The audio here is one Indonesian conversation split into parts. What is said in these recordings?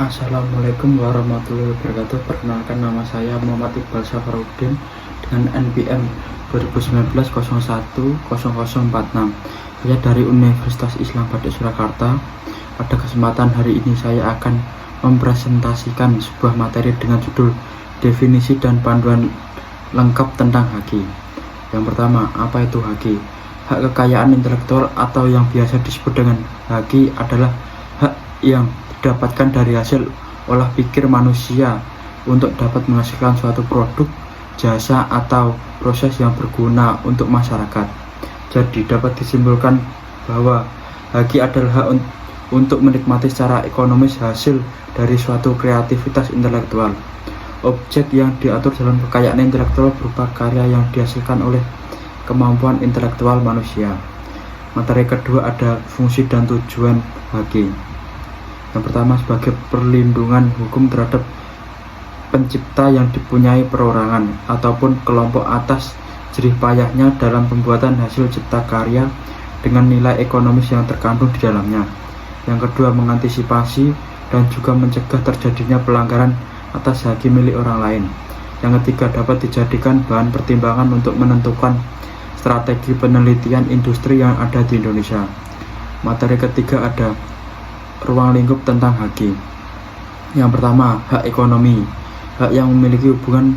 Assalamualaikum warahmatullahi wabarakatuh. Perkenalkan, nama saya Muhammad Iqbal Safarudin dengan NPM 2019-01-0046. Saya dari Universitas Islam Badak Surakarta. Pada kesempatan hari ini saya akan mempresentasikan sebuah materi dengan judul definisi dan panduan lengkap tentang haki. Yang pertama, apa itu haki? Hak kekayaan intelektual atau yang biasa disebut dengan haki adalah hak yang didapatkan dari hasil olah pikir manusia untuk dapat menghasilkan suatu produk, jasa, atau proses yang berguna untuk masyarakat. Jadi dapat disimpulkan bahwa haki adalah hak untuk menikmati secara ekonomis hasil dari suatu kreativitas intelektual. Objek yang diatur dalam kekayaan intelektual berupa karya yang dihasilkan oleh kemampuan intelektual manusia. Materi kedua ada fungsi dan tujuan haki. Yang pertama, sebagai perlindungan hukum terhadap pencipta yang dipunyai perorangan ataupun kelompok atas jerih payahnya dalam pembuatan hasil cipta karya dengan nilai ekonomis yang terkandung di dalamnya. Yang kedua, mengantisipasi dan juga mencegah terjadinya pelanggaran atas haki milik orang lain. Yang ketiga, dapat dijadikan bahan pertimbangan untuk menentukan strategi penelitian industri yang ada di Indonesia. Materi ketiga ada ruang lingkup tentang haki. Yang pertama, hak ekonomi. Hak yang memiliki hubungan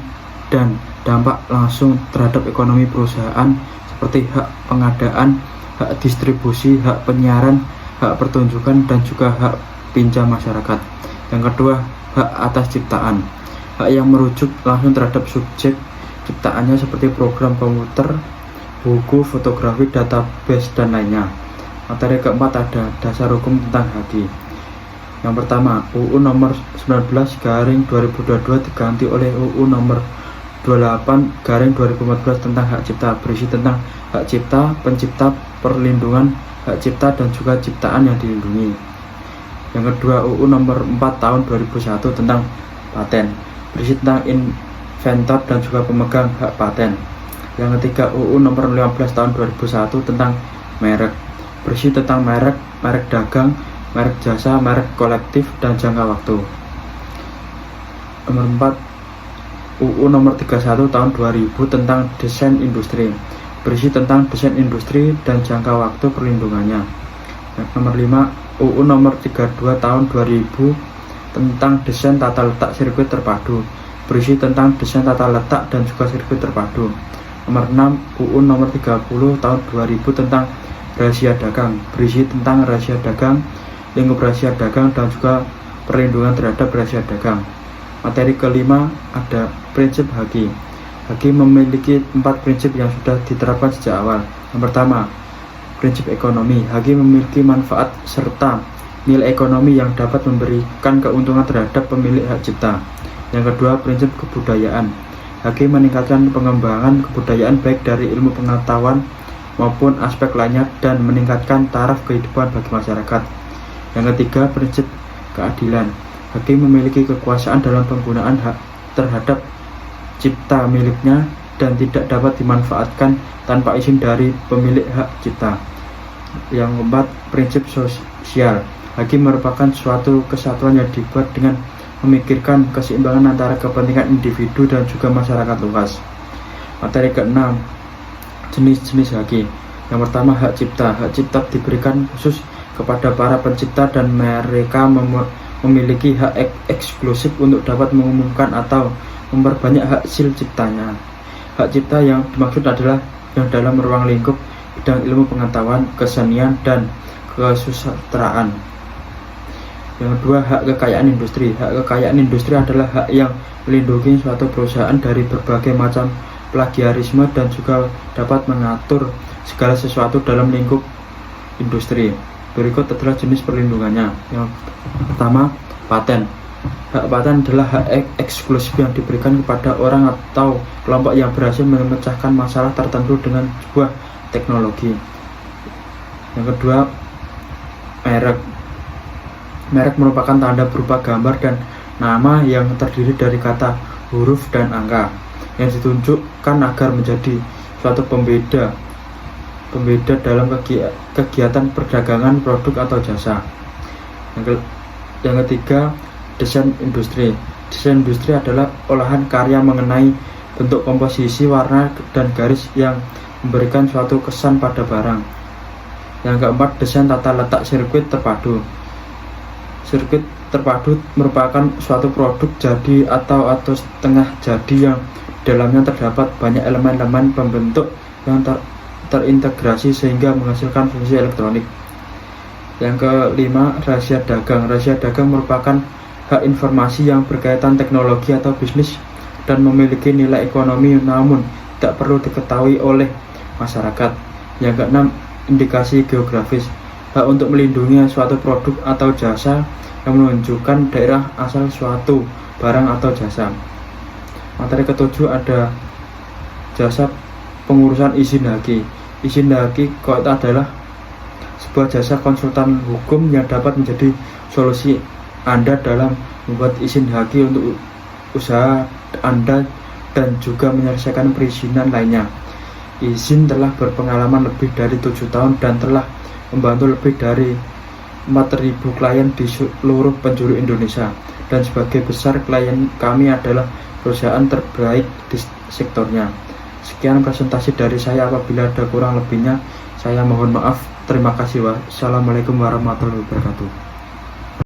dan dampak langsung terhadap ekonomi perusahaan seperti hak pengadaan, hak distribusi, hak penyiaran, hak pertunjukan, dan juga hak pinjam masyarakat. Yang kedua, hak atas ciptaan. Hak yang merujuk langsung terhadap subjek ciptaannya seperti program komputer, buku, fotografi, database, dan lainnya. Materi keempat ada dasar hukum tentang haki. Yang pertama, UU nomor 19/2022 diganti oleh UU nomor 28/2014 tentang hak cipta, berisi tentang hak cipta, pencipta, perlindungan hak cipta, dan juga ciptaan yang dilindungi. Yang kedua, UU nomor 4 tahun 2001 tentang paten, berisi tentang inventor dan juga pemegang hak paten. Yang ketiga, UU nomor 15 tahun 2001 tentang merek, berisi tentang merek, merek dagang, merek jasa, merek kolektif, dan jangka waktu. Nomor 4, UU nomor 31 tahun 2000 tentang desain industri, berisi tentang desain industri dan jangka waktu perlindungannya. Nomor 5, UU nomor 32 tahun 2000 tentang desain tata letak sirkuit terpadu, berisi tentang desain tata letak dan juga sirkuit terpadu. Nomor 6, UU nomor 30 tahun 2000 tentang rahasia dagang, berisi tentang rahasia dagang, lingkup rahasia dagang, dan juga perlindungan terhadap rahasia dagang. Materi kelima ada prinsip haki. Haki memiliki 4 prinsip yang sudah diterapkan sejak awal. Yang pertama, prinsip ekonomi. Haki memiliki manfaat serta nilai ekonomi yang dapat memberikan keuntungan terhadap pemilik hak cipta. Yang kedua, prinsip kebudayaan. Haki meningkatkan pengembangan kebudayaan baik dari ilmu pengetahuan maupun aspek lainnya dan meningkatkan taraf kehidupan bagi masyarakat. Yang ketiga, prinsip keadilan. Haki memiliki kekuasaan dalam penggunaan hak terhadap cipta miliknya dan tidak dapat dimanfaatkan tanpa izin dari pemilik hak cipta. Yang keempat, prinsip sosial. Haki merupakan suatu kesatuan yang dibuat dengan memikirkan keseimbangan antara kepentingan individu dan juga masyarakat luas. Materi keenam, jenis-jenis haki. Yang pertama, hak cipta. Hak cipta diberikan khusus kepada para pencipta dan mereka memiliki hak eksklusif untuk dapat mengumumkan atau memperbanyak hasil ciptanya. Hak cipta yang dimaksud adalah yang dalam ruang lingkup bidang ilmu pengetahuan, kesenian, dan kesusastraan. Yang kedua, hak kekayaan industri. Hak kekayaan industri adalah hak yang melindungi suatu perusahaan dari berbagai macam plagiarisme dan juga dapat mengatur segala sesuatu dalam lingkup industri. Berikut adalah jenis perlindungannya. Yang pertama, paten. Hak paten adalah hak eksklusif yang diberikan kepada orang atau kelompok yang berhasil memecahkan masalah tertentu dengan sebuah teknologi. Yang kedua, merek. Merek merupakan tanda berupa gambar dan nama yang terdiri dari kata, huruf, dan angka yang ditunjukkan agar menjadi suatu pembeda dalam kegiatan perdagangan produk atau jasa. Yang ketiga, desain industri. Desain industri adalah olahan karya mengenai bentuk, komposisi, warna, dan garis yang memberikan suatu kesan pada barang. Yang keempat, desain tata letak sirkuit terpadu. Sirkuit terpadu merupakan suatu produk jadi atau setengah jadi yang dalamnya terdapat banyak elemen-elemen pembentuk yang terintegrasi sehingga menghasilkan fungsi elektronik. Yang kelima, rahasia dagang. Rahasia dagang merupakan hak informasi yang berkaitan teknologi atau bisnis dan memiliki nilai ekonomi namun tidak perlu diketahui oleh masyarakat. Yang keenam, indikasi geografis. Hak untuk melindungi suatu produk atau jasa yang menunjukkan daerah asal suatu barang atau jasa. Materi ketujuh ada jasa pengurusan izin haki. Izin haki adalah sebuah jasa konsultan hukum yang dapat menjadi solusi Anda dalam membuat izin haki untuk usaha Anda dan juga menyelesaikan perizinan lainnya. Izin telah berpengalaman lebih dari 7 tahun dan telah membantu lebih dari 4.000 klien di seluruh penjuru Indonesia, dan sebagai besar klien kami adalah perusahaan terbaik di sektornya. Sekian presentasi dari saya, apabila ada kurang lebihnya saya mohon maaf. Terima kasih. Wassalamualaikum warahmatullahi wabarakatuh.